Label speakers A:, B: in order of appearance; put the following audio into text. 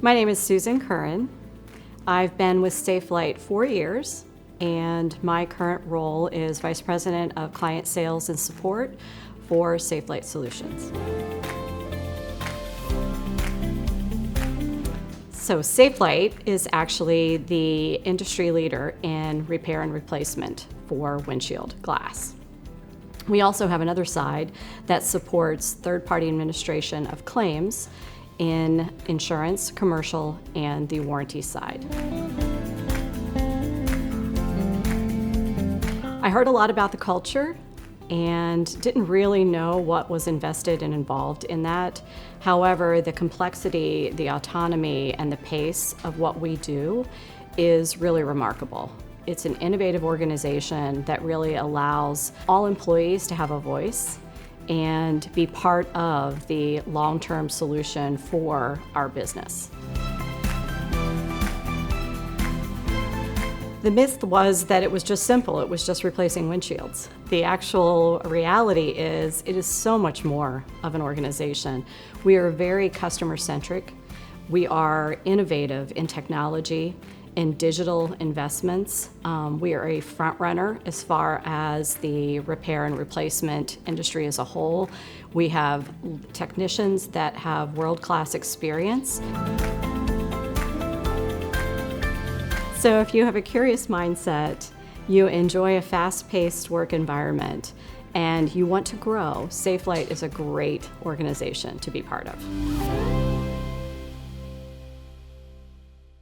A: My name is Susan Curran. I've been with Safelite 4 years, and my current role is Vice President of Client Sales and Support for Safelite Solutions. So Safelite is actually the industry leader in repair and replacement for windshield glass. We also have another side that supports third-party administration of claims in insurance, commercial, and the warranty side. I heard a lot about the culture and didn't really know what was invested and involved in that. However, the complexity, the autonomy, and the pace of what we do is really remarkable. It's an innovative organization that really allows all employees to have a voice and be part of the long-term solution for our business. The myth was that it was just simple, it was just replacing windshields. The actual reality is it is so much more of an organization. We are very customer-centric. We are innovative in technology, in digital investments. We are a front runner as far as the repair and replacement industry as a whole. We have technicians that have world-class experience. So if you have a curious mindset, you enjoy a fast-paced work environment, and you want to grow, Safelite is a great organization to be part of.